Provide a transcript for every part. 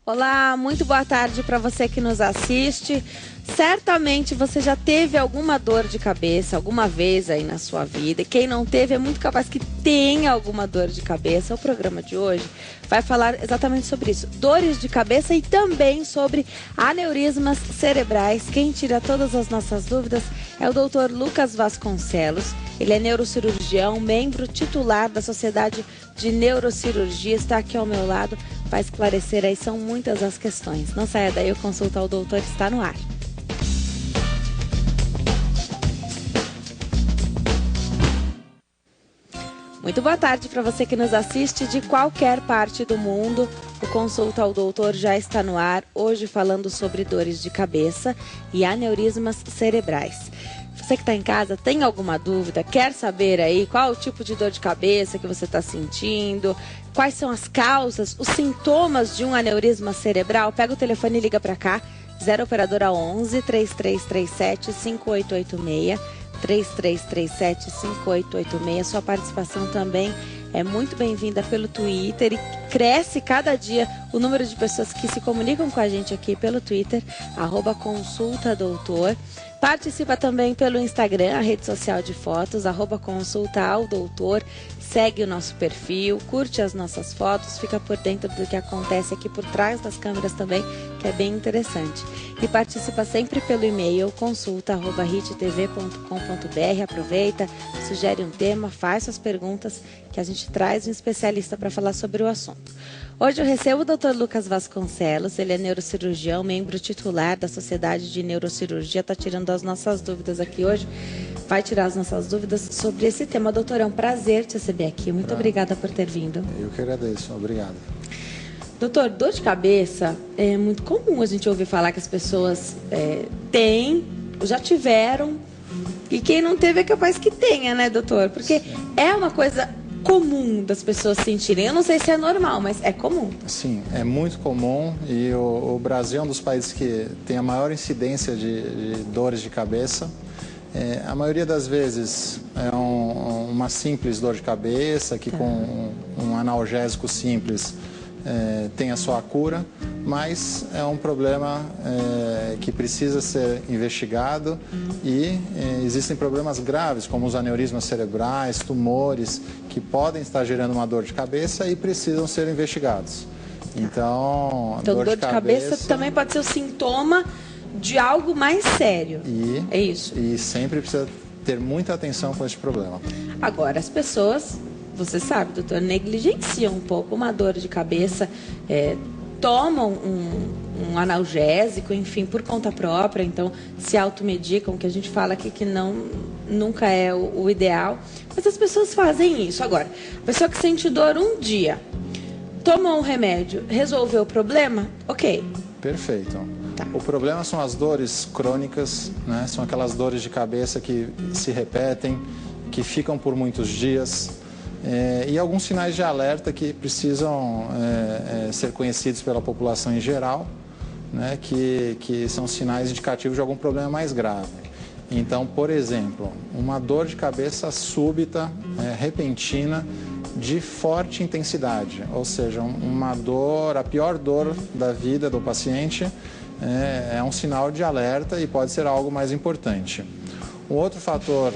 Olá, muito boa tarde para você que nos assiste. Certamente você já teve alguma dor de cabeça alguma vez aí na sua vida. E quem não teve é muito capaz que tenha alguma dor de cabeça. O programa de hoje vai falar exatamente sobre isso. Dores de cabeça e também sobre aneurismas cerebrais. Quem tira todas as nossas dúvidas é o Dr. Lucas Vasconcelos. Ele é neurocirurgião, membro titular da Sociedade de Neurocirurgia. Está aqui ao meu lado, vai esclarecer aí, são muitas as questões. Não saia daí, o Consulta ao Doutor está no ar. Muito boa tarde para você que nos assiste de qualquer parte do mundo. O Consulta ao Doutor já está no ar, hoje falando sobre dores de cabeça e aneurismas cerebrais. Você que está em casa, tem alguma dúvida, quer saber aí qual o tipo de dor de cabeça que você está sentindo, quais são as causas, os sintomas de um aneurisma cerebral? Pega o telefone e liga para cá, 0 operadora 11 3337 5886, 3337 5886. Sua participação também é muito bem-vinda pelo Twitter e cresce cada dia o número de pessoas que se comunicam com a gente aqui pelo Twitter, @consultadoutor. Participa também pelo Instagram, a rede social de fotos, @consultaaldoutor. Segue o nosso perfil, curte as nossas fotos, fica por dentro do que acontece aqui por trás das câmeras também, que é bem interessante. E participa sempre pelo e-mail consulta@hittv.com.br. Aproveita, sugere um tema, faz suas perguntas, que a gente traz um especialista para falar sobre o assunto. Hoje eu recebo o Dr. Lucas Vasconcelos, ele é neurocirurgião, membro titular da Sociedade de Neurocirurgia, está tirando as nossas dúvidas aqui hoje, vai tirar as nossas dúvidas sobre esse tema. Doutor, é um prazer te receber aqui, muito obrigada por ter vindo. Eu que agradeço, obrigado. Doutor, dor de cabeça é muito comum a gente ouvir falar que as pessoas têm, já tiveram, e quem não teve é capaz que tenha, né, doutor? Porque é uma coisa comum das pessoas sentirem. Eu não sei se é normal, mas é comum. Sim, é muito comum e o Brasil é um dos países que tem a maior incidência de dores de cabeça. A maioria das vezes é uma simples dor de cabeça que com um analgésico simples tem a sua cura, mas é um problema que precisa ser investigado e existem problemas graves como os aneurismas cerebrais, tumores, que podem estar gerando uma dor de cabeça e precisam ser investigados. Então dor de cabeça também pode ser o sintoma de algo mais sério. É isso. E sempre precisa ter muita atenção com esse problema. Agora, as pessoas, você sabe, doutor, negligenciam um pouco uma dor de cabeça, tomam um analgésico, enfim, por conta própria, então se automedicam, que a gente fala aqui que nunca é o ideal, mas as pessoas fazem isso. Agora, a pessoa que sente dor um dia, toma um remédio, resolveu o problema? Ok. Perfeito. O problema são as dores crônicas, né? São aquelas dores de cabeça que se repetem, que ficam por muitos dias. E alguns sinais de alerta que precisam ser conhecidos pela população em geral, né, que são sinais indicativos de algum problema mais grave. Então, por exemplo, uma dor de cabeça súbita, repentina, de forte intensidade, ou seja, uma dor, a pior dor da vida do paciente, é um sinal de alerta e pode ser algo mais importante. Um outro fator,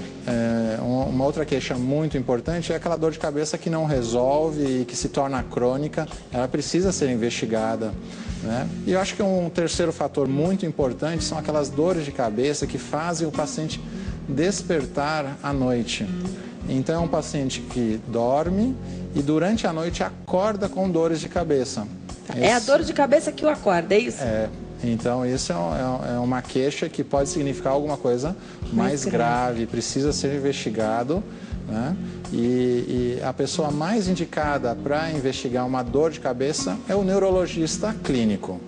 uma outra queixa muito importante é aquela dor de cabeça que não resolve e que se torna crônica, ela precisa ser investigada, né? E eu acho que um terceiro fator muito importante são aquelas dores de cabeça que fazem o paciente despertar à noite. Então é um paciente que dorme e durante a noite acorda com dores de cabeça. É a dor de cabeça que o acorda, é isso? Então, isso é uma queixa que pode significar alguma coisa mais grave, precisa ser investigado, né? E a pessoa mais indicada para investigar uma dor de cabeça é o neurologista clínico.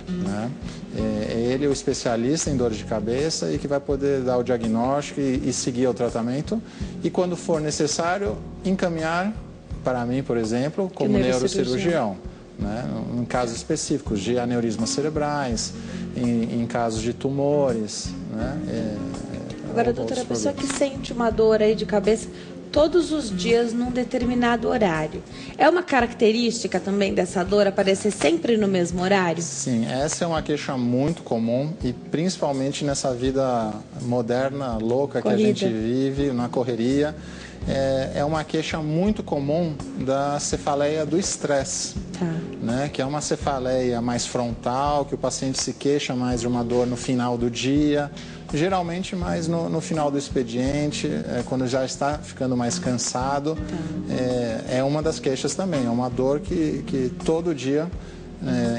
Né? É ele o especialista em dores de cabeça e que vai poder dar o diagnóstico e seguir o tratamento. E quando for necessário, encaminhar para mim, por exemplo, como neurocirurgião. Né, em casos específicos de aneurismas cerebrais, em casos de tumores. Né, Agora, doutora, a pessoa que sente uma dor aí de cabeça todos os dias num determinado horário. É uma característica também dessa dor aparecer sempre no mesmo horário? Sim, essa é uma queixa muito comum e principalmente nessa vida moderna, louca que a gente vive, na correria. É uma queixa muito comum da cefaleia do estresse, né? Que é uma cefaleia mais frontal, que o paciente se queixa mais de uma dor no final do dia, geralmente mais no final do expediente, quando já está ficando mais cansado. É uma das queixas também, é uma dor que todo dia,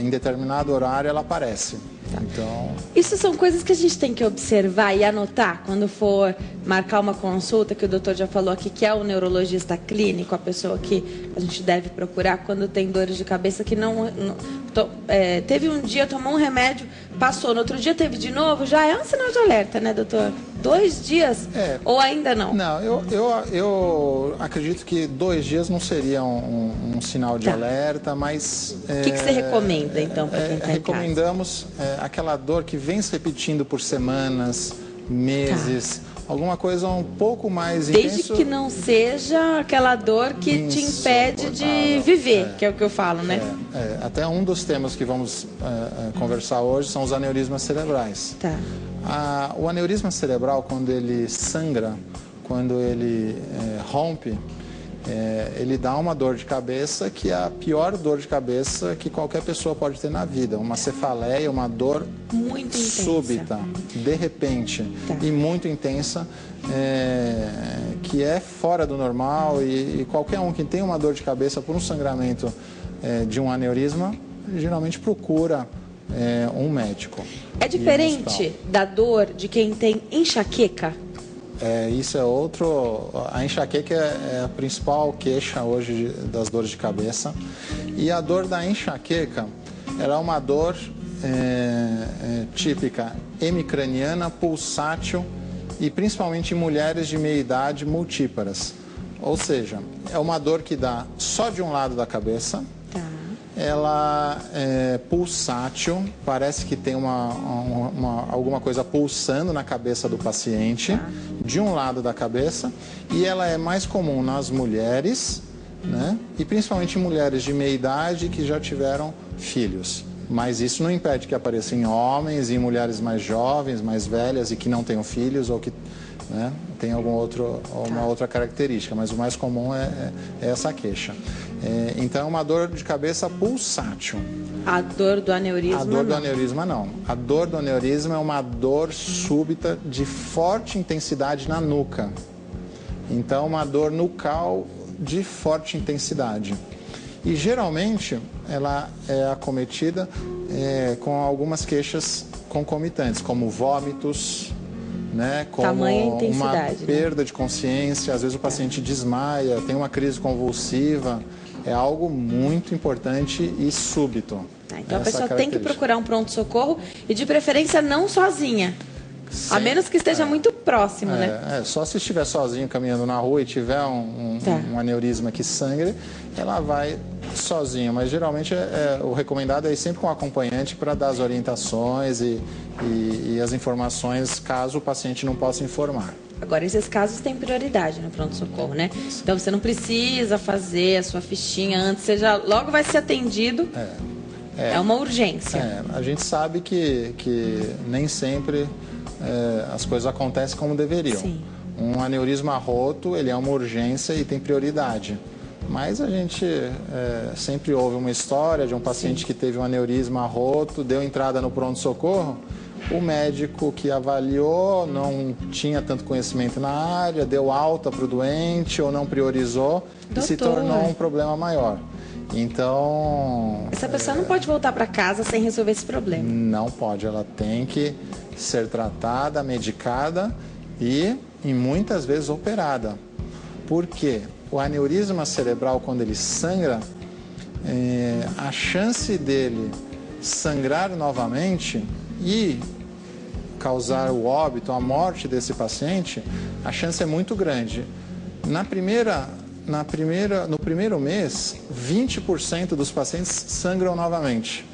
em determinado horário, ela aparece. Então... Isso são coisas que a gente tem que observar e anotar quando for marcar uma consulta, que o doutor já falou aqui, que é o neurologista clínico, a pessoa que a gente deve procurar quando tem dores de cabeça que teve um dia, tomou um remédio, passou, no outro dia teve de novo, já é um sinal de alerta, né, doutor? 2 dias? Ou ainda não? Não, eu acredito que 2 dias não seria um sinal de alerta, mas... O que você recomenda, então, para quem está em casa? Recomendamos aquela dor que vem se repetindo por semanas, meses, alguma coisa um pouco mais intensa. Desde que não seja aquela dor que te impede de viver, que é o que eu falo, né? Até um dos temas que vamos conversar hoje são os aneurismas cerebrais. O aneurisma cerebral, quando ele sangra, quando ele rompe, ele dá uma dor de cabeça que é a pior dor de cabeça que qualquer pessoa pode ter na vida. Uma cefaleia, uma dor muito súbita, de repente, e muito intensa, que é fora do normal. E qualquer um que tem uma dor de cabeça por um sangramento de um aneurisma, geralmente procura um médico. É diferente da dor de quem tem enxaqueca? Isso é outro... A enxaqueca é a principal queixa hoje das dores de cabeça. E a dor da enxaqueca era uma dor típica hemicraniana, pulsátil e principalmente em mulheres de meia idade multíparas. Ou seja, é uma dor que dá só de um lado da cabeça. Ela é pulsátil, parece que tem alguma coisa pulsando na cabeça do paciente, de um lado da cabeça, e ela é mais comum nas mulheres, né? E principalmente em mulheres de meia idade que já tiveram filhos. Mas isso não impede que apareça em homens e em mulheres mais jovens, mais velhas e que não tenham filhos ou que tem uma outra característica, mas o mais comum é essa queixa. Então é uma dor de cabeça pulsátil. A dor do aneurisma não? A dor do aneurisma não. A dor do aneurisma é uma dor súbita de forte intensidade na nuca. Então uma dor nucal de forte intensidade. E geralmente ela é acometida com algumas queixas concomitantes, como vômitos, como uma perda de consciência, às vezes o paciente desmaia, tem uma crise convulsiva, é algo muito importante e súbito. Então a pessoa tem que procurar um pronto-socorro e de preferência não sozinha, a menos que esteja muito próximo, né? Só se estiver sozinho caminhando na rua e tiver um aneurisma que sangre, ela vai sozinha, mas geralmente o recomendado é ir sempre com o acompanhante para dar as orientações e as informações caso o paciente não possa informar. Agora, esses casos têm prioridade no pronto-socorro, né? Então, você não precisa fazer a sua fichinha antes, você já logo vai ser atendido. É uma urgência. A gente sabe que nem sempre as coisas acontecem como deveriam. Sim. Um aneurisma roto, ele é uma urgência e tem prioridade. Mas a gente sempre ouve uma história de um paciente que teve um aneurisma roto, deu entrada no pronto-socorro, o médico que avaliou não tinha tanto conhecimento na área, deu alta para o doente ou não priorizou e se tornou um problema maior. Então... Essa pessoa não pode voltar para casa sem resolver esse problema. Não pode, ela tem que ser tratada, medicada e muitas vezes operada. Por quê? O aneurisma cerebral, quando ele sangra, a chance dele sangrar novamente e causar o óbito, a morte desse paciente, a chance é muito grande. No primeiro mês, 20% dos pacientes sangram novamente.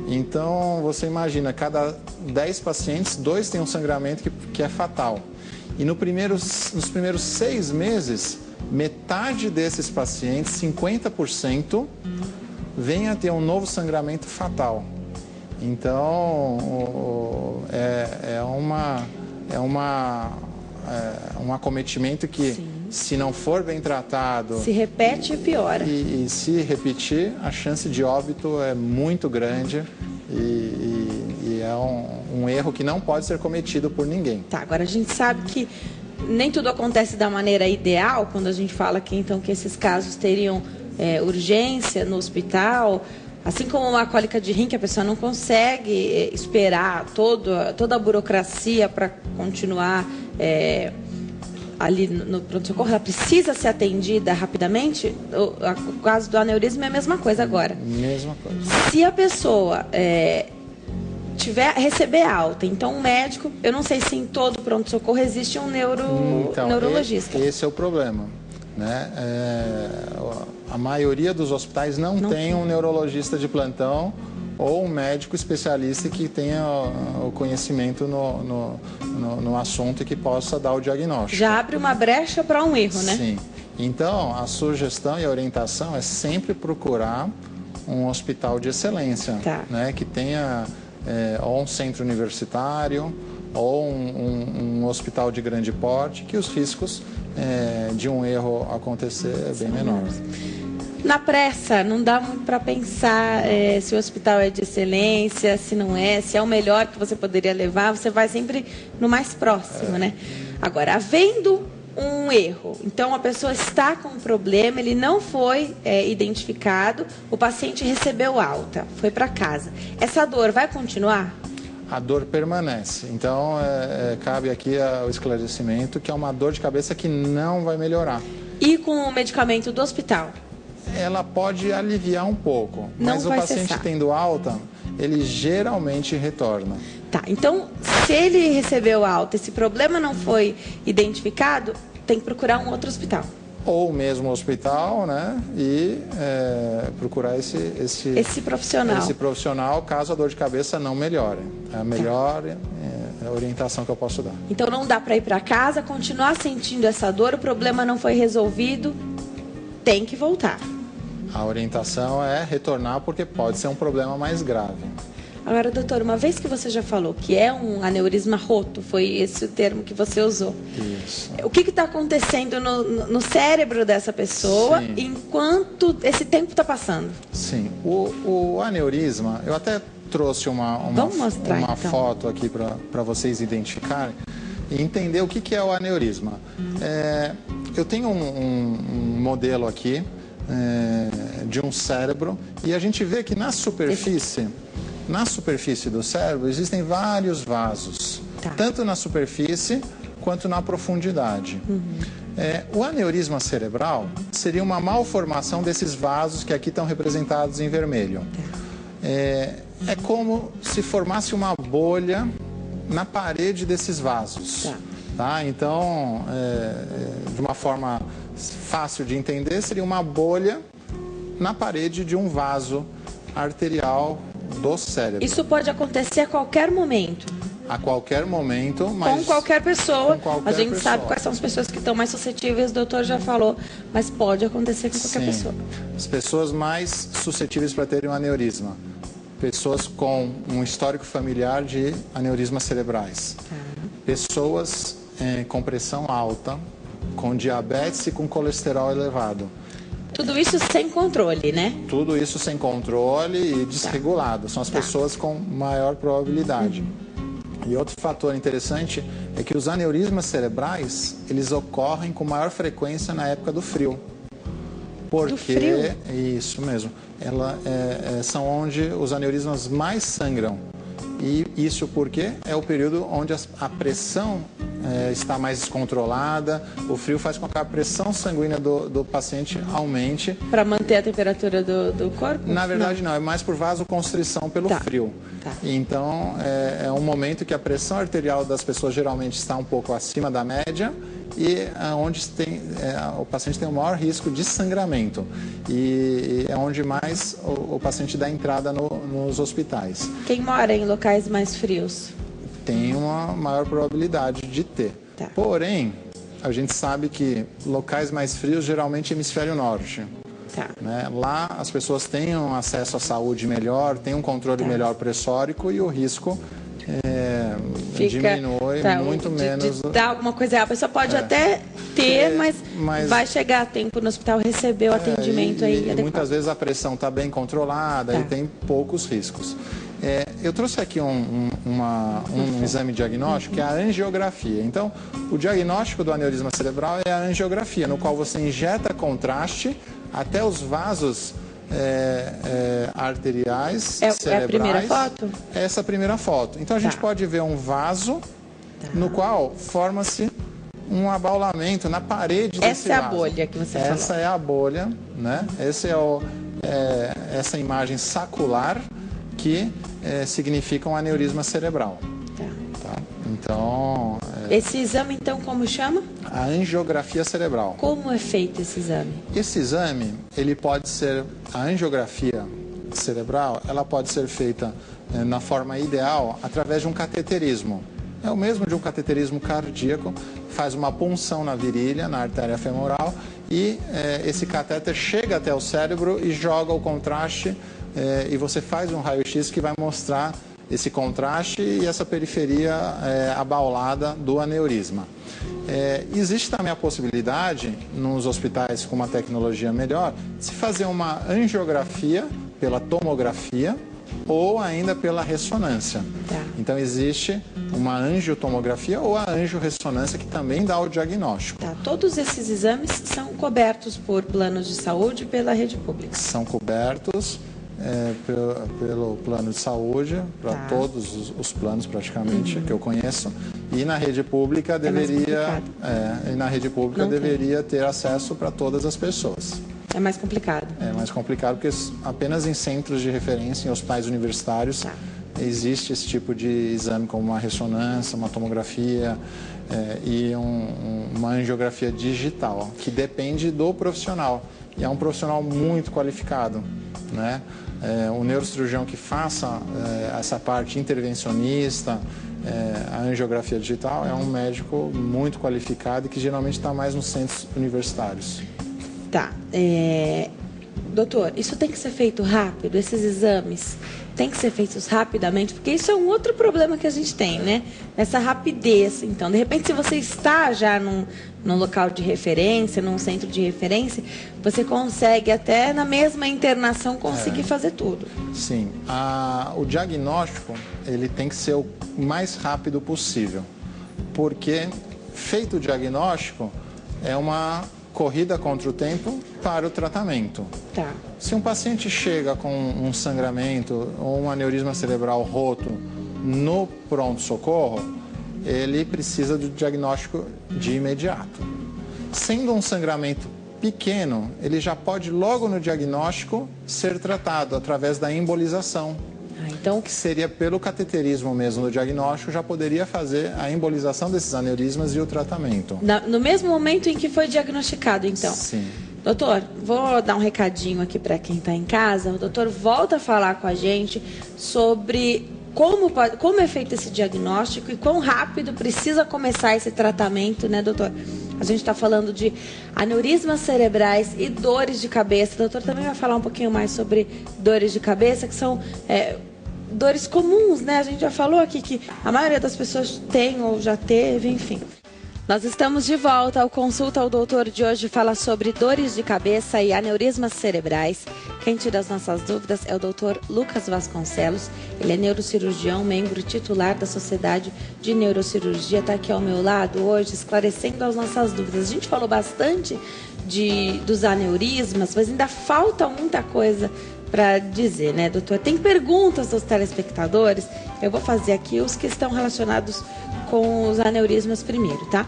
Então, você imagina, cada 10 pacientes, 2 têm um sangramento que é fatal. E nos primeiros 6 meses, metade desses pacientes, 50%, vem a ter um novo sangramento fatal. Então, um acometimento que, sim, se não for bem tratado... Se repete e piora. E se repetir, a chance de óbito é muito grande e é um erro que não pode ser cometido por ninguém. Tá, agora a gente sabe que nem tudo acontece da maneira ideal, quando a gente fala que, então, que esses casos teriam urgência no hospital, assim como uma cólica de rim, que a pessoa não consegue esperar toda a burocracia para continuar ali no pronto-socorro, ela precisa ser atendida rapidamente. O caso do aneurisma é a mesma coisa agora. Mesma coisa. Se a pessoa receber alta, então o médico, eu não sei se em todo pronto-socorro existe um neurologista. Esse é o problema, né? A maioria dos hospitais não tem um neurologista de plantão ou um médico especialista que tenha o conhecimento no assunto e que possa dar o diagnóstico. Já abre uma brecha para um erro, né? Sim. Então, a sugestão e a orientação é sempre procurar um hospital de excelência, tá, né? Que tenha ou um centro universitário ou um hospital de grande porte, que os riscos de um erro acontecer é bem menores. Na pressa, não dá muito para pensar se o hospital é de excelência, se não é, se é o melhor que você poderia levar, você vai sempre no mais próximo, né? Agora, havendo um erro, então a pessoa está com um problema, ele não foi identificado, o paciente recebeu alta, foi para casa. Essa dor vai continuar? A dor permanece. Então, cabe aqui o esclarecimento que é uma dor de cabeça que não vai melhorar. E com o medicamento do hospital? Ela pode aliviar um pouco, mas o paciente tendo alta, ele geralmente retorna. Tá, então, se ele recebeu alta, esse problema não foi identificado, tem que procurar um outro hospital. Ou mesmo hospital, né? E procurar esse profissional. Esse profissional, caso a dor de cabeça não melhore. É a melhor orientação que eu posso dar. Então, não dá para ir para casa, continuar sentindo essa dor, o problema não foi resolvido, tem que voltar. A orientação é retornar porque pode ser um problema mais grave. Agora, doutor, uma vez que você já falou que é um aneurisma roto, foi esse o termo que você usou. Isso. O que está acontecendo no cérebro dessa pessoa, sim, enquanto esse tempo está passando? Sim. O aneurisma, eu até trouxe uma então, foto aqui para vocês identificarem e entender o que é o aneurisma. Eu tenho um modelo aqui de um cérebro e a gente vê que na superfície do cérebro existem vários vasos, tá, tanto na superfície quanto na profundidade. O aneurisma cerebral seria uma malformação desses vasos que aqui estão representados em vermelho. É como se formasse uma bolha na parede desses vasos. Tá? Então, de uma forma fácil de entender, seria uma bolha na parede de um vaso arterial do cérebro. Isso pode acontecer a qualquer momento? A qualquer momento, mas... Com qualquer pessoa. Com qualquer a gente pessoa. sabe quais são as pessoas que estão mais suscetíveis, o doutor já falou, mas pode acontecer com qualquer pessoa. As pessoas mais suscetíveis para terem um aneurisma. Pessoas com um histórico familiar de aneurismas cerebrais. Pessoas com pressão alta, com diabetes e com colesterol elevado. Tudo isso sem controle, né? Tudo isso sem controle e desregulado. São as pessoas com maior probabilidade. E outro fator interessante é que os aneurismas cerebrais, eles ocorrem com maior frequência na época do frio. Porque, do frio? Isso mesmo, são onde os aneurismas mais sangram. E isso porque é o período onde a pressão está mais descontrolada, o frio faz com que a pressão sanguínea do paciente aumente. Para manter a temperatura do corpo? Na verdade não, é mais por vasoconstrição pelo frio. Então é um momento que a pressão arterial das pessoas geralmente está um pouco acima da média e onde o paciente tem o maior risco de sangramento e é onde mais o paciente dá entrada nos hospitais. Quem mora em locais mais frios? Tem uma maior probabilidade de ter. Porém, a gente sabe que locais mais frios, geralmente hemisfério norte. Tá. Né? Lá as pessoas têm um acesso à saúde melhor, têm um controle melhor pressórico e o risco diminui muito menos. Dá alguma coisa, a pessoa pode até ter, mas vai chegar a tempo no hospital, receber o atendimento aí adequado. Muitas vezes a pressão está bem controlada e tem poucos riscos. Eu trouxe aqui um exame diagnóstico, que é a angiografia. Então, o diagnóstico do aneurisma cerebral é a angiografia, no qual você injeta contraste até os vasos arteriais cerebrais. É a primeira foto? Essa primeira foto. Então, a gente pode ver um vaso no qual forma-se um abaulamento na parede desse vaso. Essa é a bolha que você falou. Essa é a bolha, né? Essa imagem sacular que significa um aneurisma cerebral. Tá? Então... Esse exame, então, como chama? A angiografia cerebral. Como é feito esse exame? Esse exame, ele pode ser... A angiografia cerebral, ela pode ser feita na forma ideal através de um cateterismo. É o mesmo de um cateterismo cardíaco, faz uma punção na virilha, na artéria femoral, e esse catéter chega até o cérebro e joga o contraste, e você faz um raio-x que vai mostrar esse contraste e essa periferia abaulada do aneurisma. Existe também a possibilidade, nos hospitais com uma tecnologia melhor, de se fazer uma angiografia pela tomografia ou ainda pela ressonância. Então existe uma angiotomografia ou a angiorressonância que também dá o diagnóstico. Todos esses exames são cobertos por planos de saúde e pela rede pública? São cobertos pelo plano de saúde, para todos os planos praticamente que eu conheço, e na rede pública deveria ter acesso para todas as pessoas. É mais complicado. É mais complicado porque apenas em centros de referência, em hospitais universitários, existe esse tipo de exame como uma ressonância, uma tomografia e uma angiografia digital, que depende do profissional. E é um profissional muito qualificado, né? O neurocirurgião que faça essa parte intervencionista, a angiografia digital, é um médico muito qualificado e que geralmente está mais nos centros universitários. Doutor, isso tem que ser feito rápido? Esses exames têm que ser feitos rapidamente? Porque isso é um outro problema que a gente tem, né? Essa rapidez. Então, de repente, se você está já num local de referência, num centro de referência, você consegue até na mesma internação conseguir fazer tudo. Sim. O diagnóstico, ele tem que ser o mais rápido possível. Porque, feito o diagnóstico, é uma corrida contra o tempo para o tratamento. Se um paciente chega com um sangramento ou um aneurisma cerebral roto no pronto-socorro, ele precisa do diagnóstico de imediato. Sendo um sangramento pequeno, ele já pode logo no diagnóstico ser tratado através da embolização. Então, que seria pelo cateterismo mesmo do diagnóstico, já poderia fazer a embolização desses aneurismas e o tratamento. No mesmo momento em que foi diagnosticado, então? Sim. Doutor, vou dar um recadinho aqui para quem está em casa. O doutor volta a falar com a gente sobre como é feito esse diagnóstico e quão rápido precisa começar esse tratamento, né, doutor? A gente está falando de aneurismas cerebrais e dores de cabeça. O doutor também vai falar um pouquinho mais sobre dores de cabeça, que são dores comuns, né? A gente já falou aqui que a maioria das pessoas tem ou já teve, enfim. Nós estamos de volta. O Consulta ao Doutor de hoje fala sobre dores de cabeça e aneurismas cerebrais. Quem tira as nossas dúvidas é o doutor Lucas Vasconcelos. Ele é neurocirurgião, membro titular da Sociedade de Neurocirurgia. Está aqui ao meu lado hoje, esclarecendo as nossas dúvidas. A gente falou bastante dos aneurismas, mas ainda falta muita coisa para dizer, né, doutor? Tem perguntas dos telespectadores. Eu vou fazer aqui os que estão relacionados com os aneurismas primeiro, tá?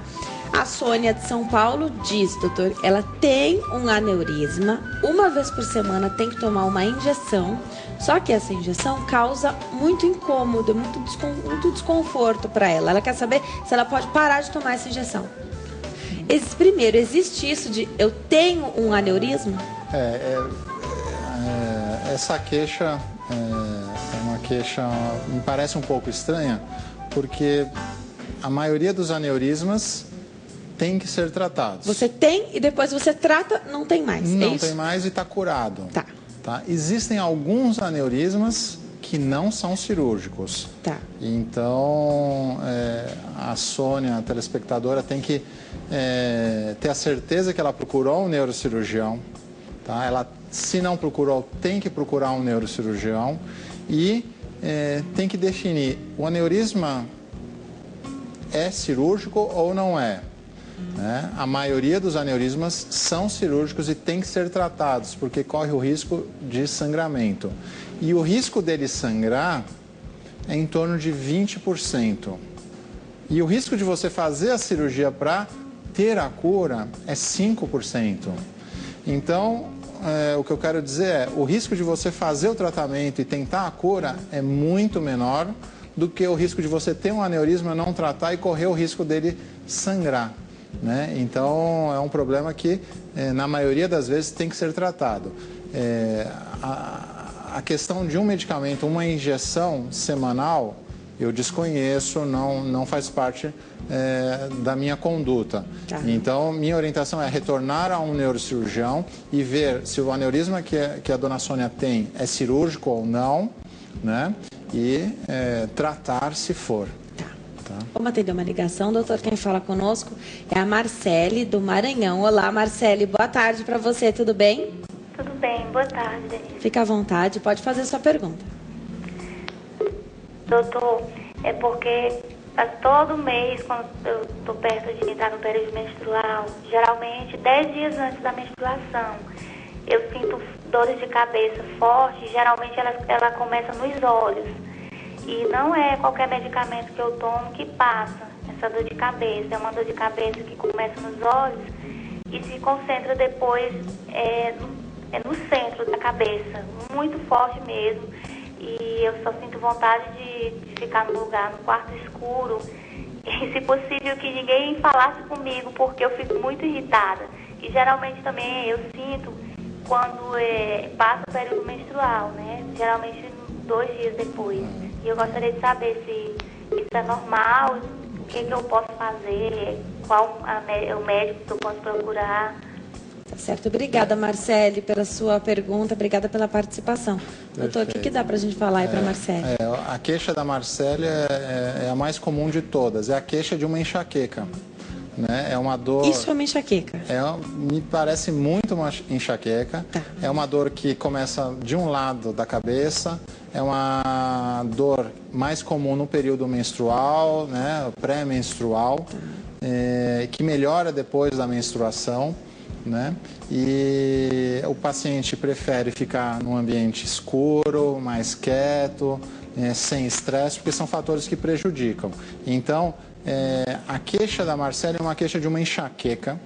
A Sônia de São Paulo diz, doutor, ela tem um aneurisma, uma vez por semana tem que tomar uma injeção, só que essa injeção causa muito incômodo, muito desconforto para ela. Ela quer saber se ela pode parar de tomar essa injeção. Primeiro, existe isso de eu tenho um aneurisma? Essa queixa é uma queixa, me parece um pouco estranha, porque a maioria dos aneurismas têm que ser tratados. Você tem e depois você trata, não tem mais. Não tem mais e está curado. Tá? Existem alguns aneurismas que não são cirúrgicos. Tá. Então, a Sônia, a telespectadora, tem que ter a certeza que ela procurou um neurocirurgião. Tá? Ela, se não procurou, tem que procurar um neurocirurgião e tem que definir o aneurisma é cirúrgico ou não é. Né? A maioria dos aneurismas são cirúrgicos e tem que ser tratados, porque corre o risco de sangramento. E o risco dele sangrar é em torno de 20%. E o risco de você fazer a cirurgia para ter a cura é 5%. Então, o que eu quero dizer é, o risco de você fazer o tratamento e tentar a cura é muito menor do que o risco de você ter um aneurisma, não tratar e correr o risco dele sangrar. Né? Então, é um problema que, na maioria das vezes, tem que ser tratado. A questão de um medicamento, uma injeção semanal, eu desconheço, não faz parte da minha conduta. Tá. Então, minha orientação é retornar a um neurocirurgião e ver se o aneurisma que a dona Sônia tem é cirúrgico ou não, né? E tratar se for. Tá. Vamos atender uma ligação, doutor. Quem fala conosco é a Marcele, do Maranhão. Olá, Marcele. Boa tarde para você. Tudo bem? Tudo bem. Boa tarde, Denise. Fica à vontade. Pode fazer sua pergunta. Doutor, é porque todo mês, quando eu estou perto de entrar no período menstrual, geralmente 10 dias antes da menstruação, eu sinto dores de cabeça fortes. Geralmente ela começa nos olhos. E não é qualquer medicamento que eu tomo que passa essa dor de cabeça. É uma dor de cabeça que começa nos olhos e se concentra depois no centro da cabeça. Muito forte mesmo. E eu só sinto vontade de ficar no lugar, no quarto escuro. E, se possível, que ninguém falasse comigo, porque eu fico muito irritada. E geralmente também eu sinto quando passa o período menstrual, né? Geralmente 2 dias depois. E eu gostaria de saber se isso é normal, o que eu posso fazer, qual o médico que eu posso procurar. Tá certo. Obrigada, Marcele, pela sua pergunta. Obrigada pela participação. Perfeito. Doutor, o que dá para a gente falar aí para a Marcele? A queixa da Marcele é a mais comum de todas. É a queixa de uma enxaqueca. Né? É uma dor... Isso é uma enxaqueca? Me parece muito uma enxaqueca. Tá. É uma dor que começa de um lado da cabeça. É uma dor mais comum no período menstrual, né? Pré-menstrual, que melhora depois da menstruação. Né? E o paciente prefere ficar num ambiente escuro, mais quieto, sem estresse, porque são fatores que prejudicam. Então, a queixa da Marcele é uma queixa de uma enxaqueca,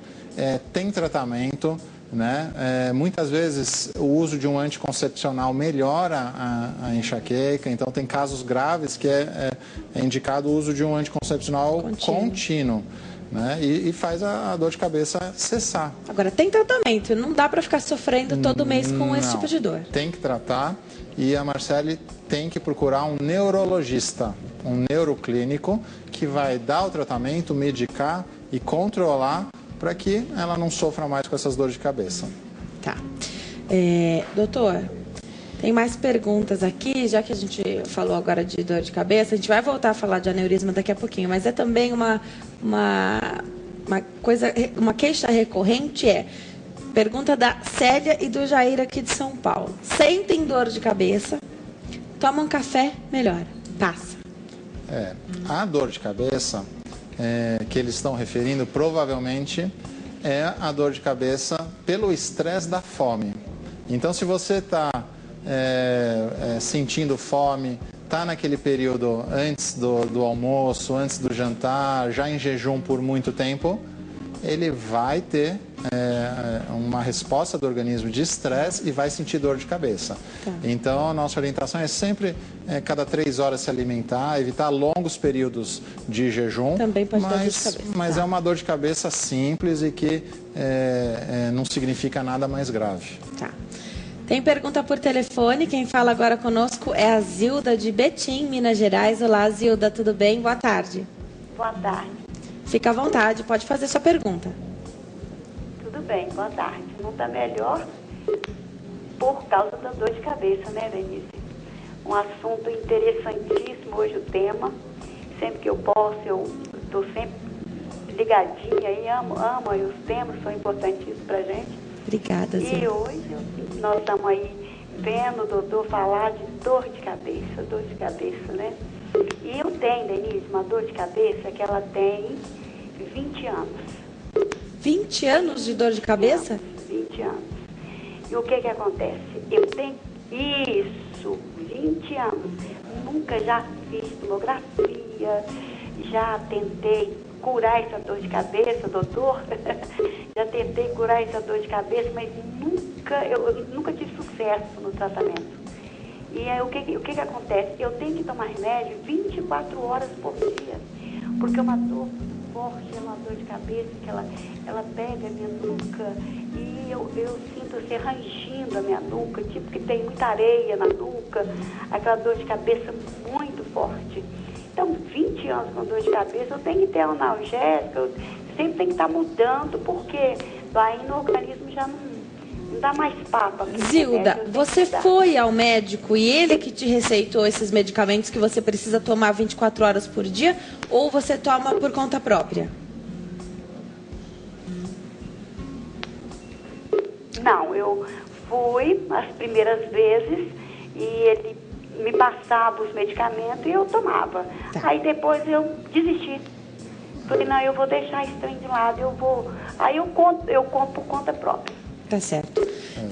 tem tratamento, né? Muitas vezes o uso de um anticoncepcional melhora a enxaqueca, então tem casos graves que é indicado o uso de um anticoncepcional contínuo. Né? E faz a dor de cabeça cessar. Agora, tem tratamento, não dá para ficar sofrendo todo mês com esse tipo de dor. Tem que tratar e a Marcele tem que procurar um neurologista, um neuroclínico que vai dar o tratamento, medicar e controlar para que ela não sofra mais com essas dores de cabeça. Tá. Doutor, tem mais perguntas aqui, já que a gente falou agora de dor de cabeça, a gente vai voltar a falar de aneurisma daqui a pouquinho, mas é também uma queixa recorrente, pergunta da Célia e do Jair aqui de São Paulo. Sentem dor de cabeça, tomam café, melhora, passa. A dor de cabeça que eles estão referindo provavelmente é a dor de cabeça pelo estresse da fome. Então, se você está sentindo fome, está naquele período antes do almoço, antes do jantar, já em jejum por muito tempo, ele vai ter uma resposta do organismo de estresse e vai sentir dor de cabeça. Tá. Então, a nossa orientação é sempre, cada 3 horas se alimentar, evitar longos períodos de jejum. Também pode dar dor de cabeça. Mas é uma dor de cabeça simples e que não significa nada mais grave. Tá. Tem pergunta por telefone, quem fala agora conosco é a Zilda de Betim, Minas Gerais. Olá, Zilda, tudo bem? Boa tarde. Boa tarde. Fica à vontade, pode fazer sua pergunta. Tudo bem, boa tarde. Não está melhor por causa da dor de cabeça, né, Denise? Um assunto interessantíssimo hoje o tema. Sempre que eu posso, eu estou sempre ligadinha e amo e os temas são importantíssimos para a gente. Obrigada, Zilda. E hoje nós estamos aí vendo o doutor falar de dor de cabeça, né? E eu tenho, Denise, uma dor de cabeça que ela tem 20 anos. 20 anos de dor de cabeça? 20 anos. E o que acontece? Eu tenho isso, 20 anos. Nunca já fiz tomografia, já tentei curar essa dor de cabeça, doutor. Já tentei curar essa dor de cabeça, mas eu nunca tive sucesso no tratamento. E aí, o que acontece? Eu tenho que tomar remédio 24 horas por dia, porque é uma dor forte, é uma dor de cabeça que ela pega a minha nuca e eu sinto assim, rangindo a minha nuca, tipo que tem muita areia na nuca, aquela dor de cabeça muito forte. Então, 20 anos com dor de cabeça, eu tenho que ter analgésico, eu sempre tenho que estar mudando, porque aí no organismo já não dá mais papo. Zilda, você foi ao médico e ele que te receitou esses medicamentos que você precisa tomar 24 horas por dia, ou você toma por conta própria? Não, eu fui as primeiras vezes e ele me passava os medicamentos e eu tomava. Tá. Aí depois eu desisti. Falei, não, eu vou deixar esse trem de lado, aí eu compro por conta própria. Tá certo.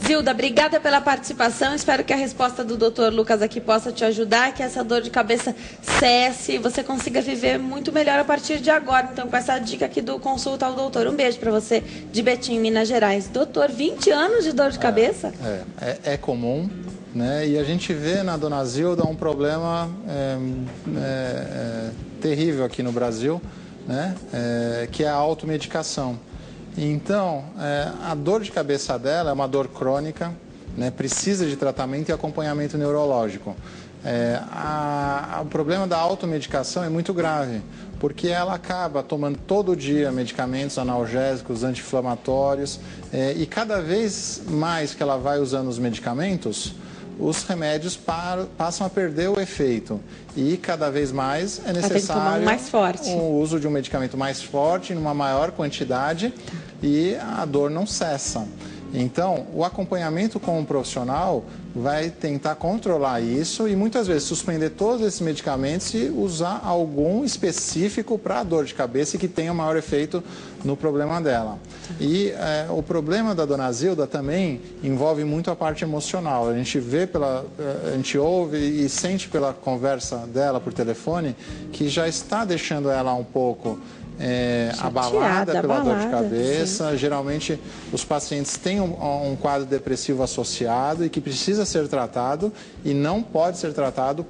Zilda, obrigada pela participação. Espero que a resposta do Dr. Lucas aqui possa te ajudar, que essa dor de cabeça cesse e você consiga viver muito melhor a partir de agora. Então, com essa dica aqui do Consulta ao Doutor. Um beijo para você, de Betim, Minas Gerais. Doutor, 20 anos de dor de cabeça? É comum, né? E a gente vê na dona Zilda um problema terrível aqui no Brasil, né? Que é a automedicação. Então, a dor de cabeça dela é uma dor crônica, né, precisa de tratamento e acompanhamento neurológico. O problema da automedicação é muito grave, porque ela acaba tomando todo dia medicamentos analgésicos, anti-inflamatórios, e cada vez mais que ela vai usando os medicamentos, os remédios passam a perder o efeito. E cada vez mais é necessário o uso de um medicamento mais forte, numa maior quantidade, e a dor não cessa. Então, o acompanhamento com um profissional vai tentar controlar isso e muitas vezes suspender todos esses medicamentos e usar algum específico para a dor de cabeça e que tenha maior efeito no problema dela. E o problema da dona Zilda também envolve muito a parte emocional. A gente vê a gente ouve e sente pela conversa dela por telefone que já está deixando ela um pouco abalada pela dor de cabeça. Sim. Geralmente os pacientes têm um quadro depressivo associado e que precisa ser tratado e não pode ser tratado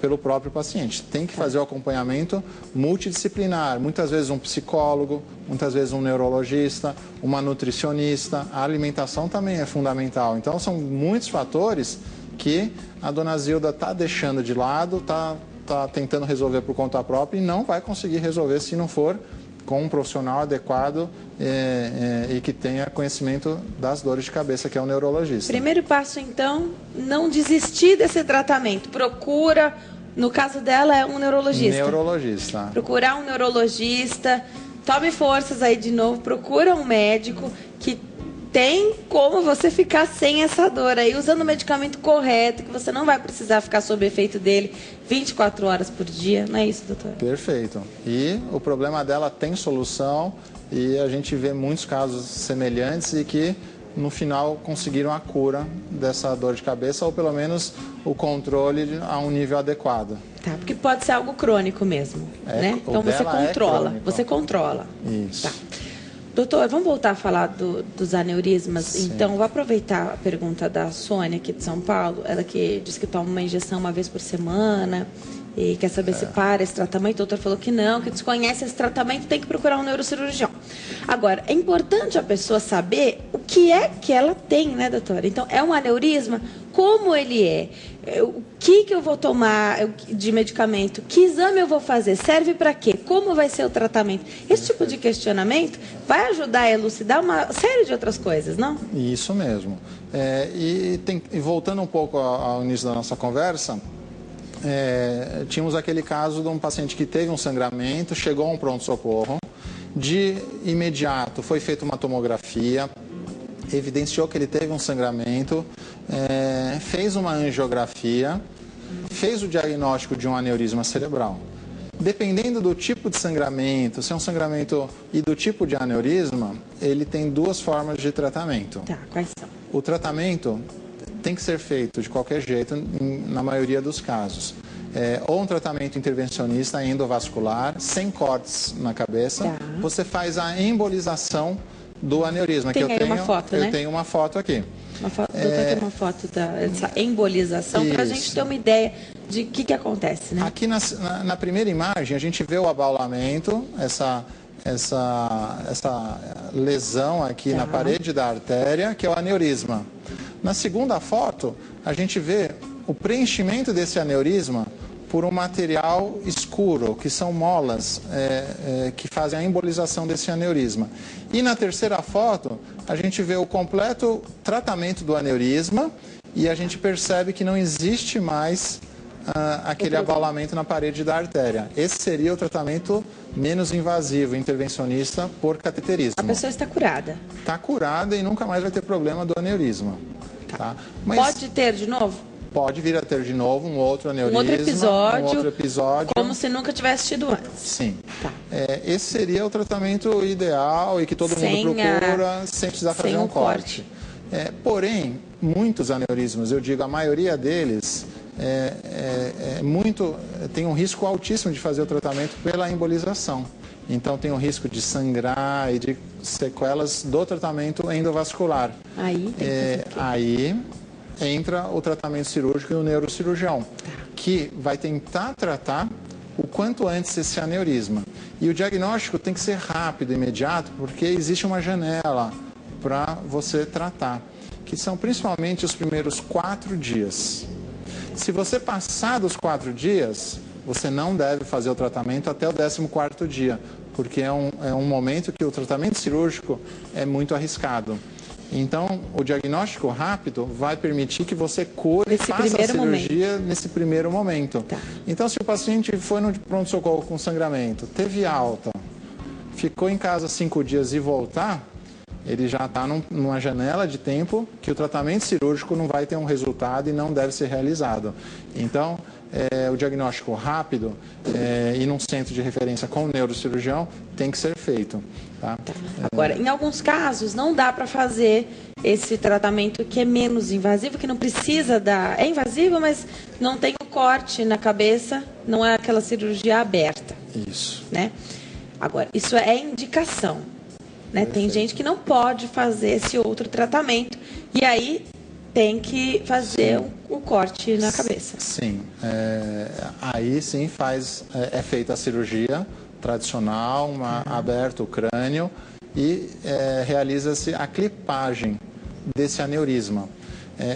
pelo próprio paciente. Tem que fazer o acompanhamento multidisciplinar, muitas vezes um psicólogo, muitas vezes um neurologista, uma nutricionista. A alimentação também é fundamental. Então são muitos fatores que a dona Zilda está deixando de lado, está tentando resolver por conta própria e não vai conseguir resolver se não for com um profissional adequado e que tenha conhecimento das dores de cabeça, que é o neurologista. Primeiro passo, então, não desistir desse tratamento. Procura, no caso dela, é um neurologista. Neurologista. Procurar um neurologista. Tome forças aí de novo, procura um médico que tem como você ficar sem essa dor aí, usando o medicamento correto, que você não vai precisar ficar sob efeito dele 24 horas por dia. Não é isso, doutor? Perfeito. E o problema dela tem solução e a gente vê muitos casos semelhantes e que no final conseguiram a cura dessa dor de cabeça ou pelo menos o controle a um nível adequado. Tá, porque pode ser algo crônico mesmo, né? Então você controla, você controla. Isso. Tá. Doutor, vamos voltar a falar dos aneurismas? Sim. Então, vou aproveitar a pergunta da Sônia aqui de São Paulo, ela que diz que toma uma injeção uma vez por semana e quer saber se para esse tratamento. O doutor falou que não, que desconhece esse tratamento, tem que procurar um neurocirurgião. Agora, é importante a pessoa saber o que é que ela tem, né, doutora? Então, é um aneurisma? Como ele é? O que eu vou tomar de medicamento? Que exame eu vou fazer? Serve para quê? Como vai ser o tratamento? Esse tipo de questionamento vai ajudar a elucidar uma série de outras coisas, não? Isso mesmo. E voltando um pouco ao início da nossa conversa, tínhamos aquele caso de um paciente que teve um sangramento, chegou a um pronto-socorro, de imediato foi feita uma tomografia, evidenciou que ele teve um sangramento, fez uma angiografia, fez o diagnóstico de um aneurisma cerebral. Dependendo do tipo de sangramento, se é um sangramento e do tipo de aneurisma, ele tem duas formas de tratamento. Tá, quais são? O tratamento tem que ser feito de qualquer jeito, na maioria dos casos. Ou um tratamento intervencionista endovascular, sem cortes na cabeça. Tá. Você faz a embolização do aneurisma. Tem aí uma foto, né? Eu tenho uma foto aqui. Doutor, tem uma foto dessa embolização para a gente ter uma ideia de o que acontece, né? Aqui na primeira imagem, a gente vê o abaulamento, essa lesão aqui na parede da artéria, que é o aneurisma. Na segunda foto, a gente vê o preenchimento desse aneurisma por um material escuro, que são molas que fazem a embolização desse aneurisma. E na terceira foto, a gente vê o completo tratamento do aneurisma e a gente percebe que não existe mais aquele abaulamento na parede da artéria. Esse seria o tratamento menos invasivo, intervencionista por cateterismo. A pessoa está curada. Está curada e nunca mais vai ter problema do aneurisma. Tá? Mas pode ter de novo? Pode vir a ter de novo um outro aneurisma, um outro episódio. Como se nunca tivesse tido antes. Sim. Tá. Esse seria o tratamento ideal e que todo mundo procura sem precisar fazer um corte. Porém, muitos aneurismas, eu digo a maioria deles, tem um risco altíssimo de fazer o tratamento pela embolização. Então tem o risco de sangrar e de sequelas do tratamento endovascular. Aí tem que fazer aí entra o tratamento cirúrgico e o neurocirurgião, que vai tentar tratar o quanto antes esse aneurisma. E o diagnóstico tem que ser rápido, imediato, porque existe uma janela para você tratar, que são principalmente os primeiros 4 dias. Se você passar dos 4 dias, você não deve fazer o tratamento até o 14º dia, porque é um momento que o tratamento cirúrgico é muito arriscado. Então, o diagnóstico rápido vai permitir que você cure e faça a cirurgia nesse primeiro momento. Tá. Então, se o paciente foi no pronto-socorro com sangramento, teve alta, ficou em casa 5 dias e voltar, ele já está numa janela de tempo que o tratamento cirúrgico não vai ter um resultado e não deve ser realizado. Então, o diagnóstico rápido e num centro de referência com o neurocirurgião tem que ser feito. Tá? Agora, em alguns casos, não dá para fazer esse tratamento que é menos invasivo, que não precisa dar... É invasivo, mas não tem o corte na cabeça, não é aquela cirurgia aberta. Isso. Né? Agora, isso é indicação. Né? Tem gente que não pode fazer esse outro tratamento e aí tem que fazer o corte na cabeça. Sim. Aí sim é feita a cirurgia tradicional, aberto o crânio e realiza-se a clipagem desse aneurisma.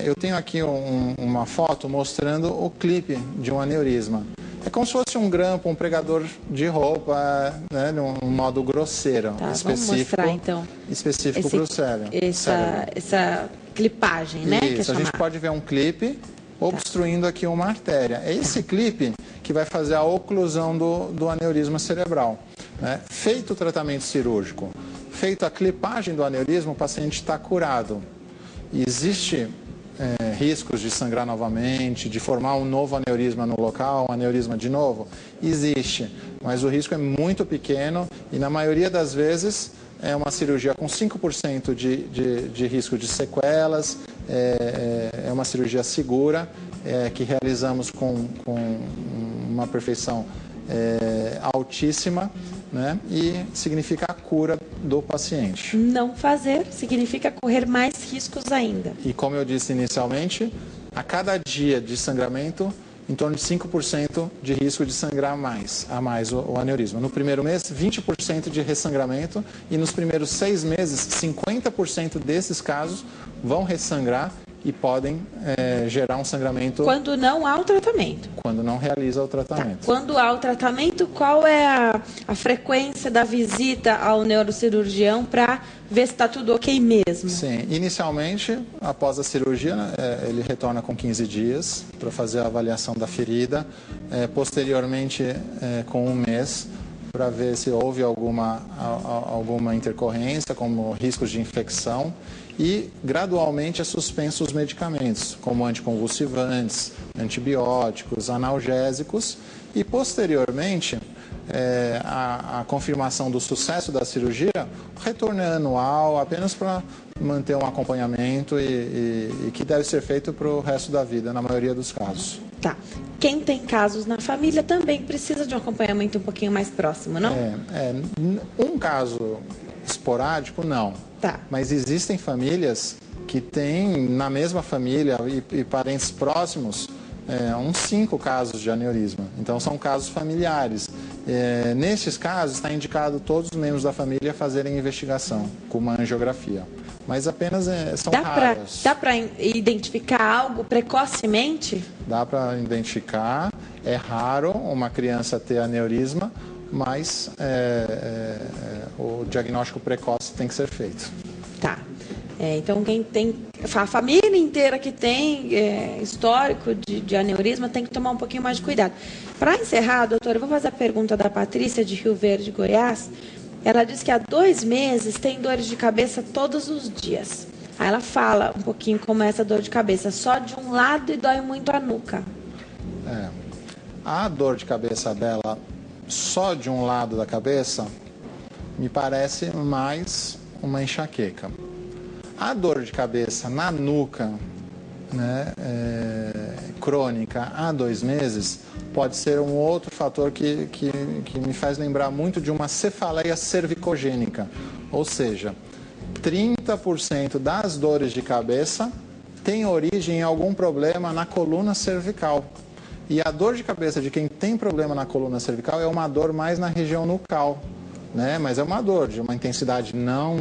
Eu tenho aqui uma foto mostrando o clipe de um aneurisma. É como se fosse um grampo, um pregador de roupa, né, num modo grosseiro, específico. Vamos mostrar, então, específico para o cérebro. Essa clipagem, né? Isso, que a gente pode ver um clipe obstruindo aqui uma artéria. É esse clipe que vai fazer a oclusão do aneurisma cerebral. Né? Feito o tratamento cirúrgico, feito a clipagem do aneurisma, o paciente está curado. E existe riscos de sangrar novamente, de formar um novo aneurisma no local, um aneurisma de novo? Existe, mas o risco é muito pequeno e na maioria das vezes é uma cirurgia com 5% de risco de sequelas, é uma cirurgia segura, que realizamos com uma perfeição altíssima, né? E significa a cura do paciente. Não fazer significa correr mais riscos ainda. E como eu disse inicialmente, a cada dia de sangramento em torno de 5% de risco de sangrar a mais o aneurisma. No primeiro mês, 20% de ressangramento e nos primeiros 6 meses, 50% desses casos vão ressangrar e podem gerar um sangramento... Quando não há o tratamento. Quando não realiza o tratamento. Tá. Quando há o tratamento, qual é a frequência da visita ao neurocirurgião para ver se está tudo ok mesmo? Sim, inicialmente, após a cirurgia, ele retorna com 15 dias para fazer a avaliação da ferida, posteriormente com 1 mês, para ver se houve alguma intercorrência, como riscos de infecção, e gradualmente é suspenso os medicamentos, como anticonvulsivantes, antibióticos, analgésicos, e posteriormente a confirmação do sucesso da cirurgia, o retorno é anual, apenas para manter um acompanhamento e que deve ser feito para o resto da vida, na maioria dos casos. Tá. Quem tem casos na família também precisa de um acompanhamento um pouquinho mais próximo, não? Um caso esporádico, não. Tá. Mas existem famílias que têm, na mesma família e parentes próximos, uns 5 casos de aneurisma. Então, são casos familiares. Nesses casos, está indicado todos os membros da família fazerem investigação com uma angiografia. Mas apenas são raros. Dá para identificar algo precocemente? Dá para identificar. É raro uma criança ter aneurisma, mas o diagnóstico precoce tem que ser feito. Tá. Então, quem tem, a família inteira que tem histórico de aneurisma tem que tomar um pouquinho mais de cuidado. Para encerrar, doutora, eu vou fazer a pergunta da Patrícia de Rio Verde, Goiás. Ela diz que há 2 meses tem dores de cabeça todos os dias. Aí ela fala um pouquinho como é essa dor de cabeça, só de um lado e dói muito a nuca. A dor de cabeça dela só de um lado da cabeça me parece mais uma enxaqueca. A dor de cabeça na nuca, crônica há 2 meses, pode ser um outro fator que me faz lembrar muito de uma cefaleia cervicogênica. Ou seja, 30% das dores de cabeça tem origem em algum problema na coluna cervical. E a dor de cabeça de quem tem problema na coluna cervical é uma dor mais na região nucal, mas é uma dor de uma intensidade não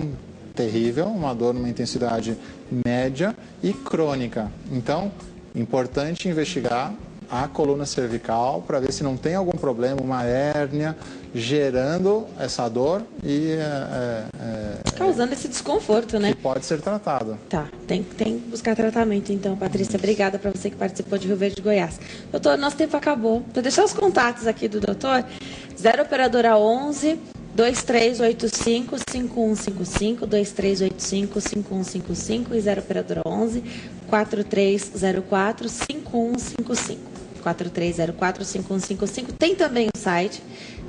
terrível, uma dor numa intensidade média e crônica. Então, importante investigar a coluna cervical para ver se não tem algum problema, uma hérnia gerando essa dor e causando esse desconforto, né? Que pode ser tratado. Tá, tem que buscar tratamento então, Patrícia. Obrigada para você que participou de Rio Verde, Goiás. Doutor, nosso tempo acabou. Vou deixar os contatos aqui do doutor. 0 operadora 11 2385 5155, 2385 5155 e 0 operadora 11 4304 5155. 4304-5155. Tem também o site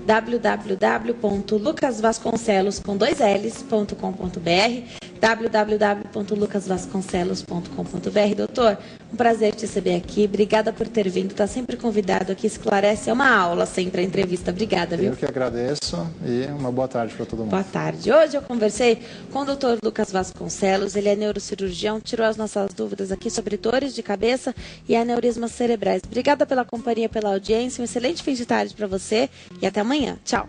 www.lucasvasconcelos.com.br www.lucasvasconcelos.com.br. Doutor, um prazer te receber aqui. Obrigada por ter vindo. Está sempre convidado aqui. Esclarece. É uma aula sempre a entrevista. Obrigada, viu? Eu que agradeço e uma boa tarde para todo mundo. Boa tarde. Hoje eu conversei com o doutor Lucas Vasconcelos. Ele é neurocirurgião. Tirou as nossas dúvidas aqui sobre dores de cabeça e aneurismas cerebrais. Obrigada pela companhia, pela audiência. Um excelente fim de tarde para você e até amanhã. Tchau.